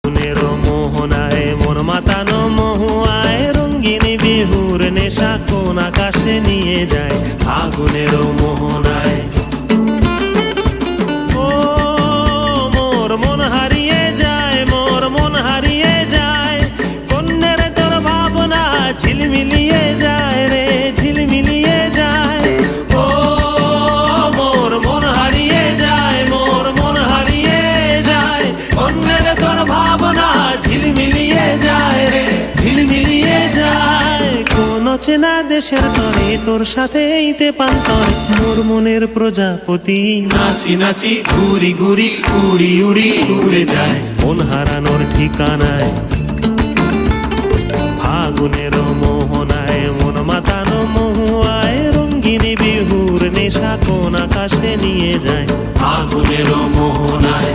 ফাগুনের মোহনায় মন মাতানো মহুয়ায় রঙিন বিহুর নেশা কোন আকাশে নিয়ে যায় ফাগুনের মোহনায়। ও মোর মন হারিয়ে যায়, মোর মন হারিয়ে যায়, কন্যের তোর ভাবনা ঝিলমিলিয়ে যায় রে ঝিলমিলিয়ে যায়। ও মোর মন হারিয়ে যায়, মোর মন হারিয়ে যায়, কন্যের তোর ভাবনা ঝিলমিলিয়ে যায় রে ঝিলমিলিয়ে যায়। কোন চেনা দেশের তরে তোর সাথে এইতে পান্তরে মোর মনের প্রজাপতি নাচি নাচি ঘুরি ঘুরি উড়ি উড়ি উড়ে যায় মন হারানোর ঠিকানায়। ফাগুনের মোহনায় মন মাতানো মহুয়ায় রঙিন বিহুর নেশা কোন আকাশে নিয়ে যায় ফাগুনের মোহনায়।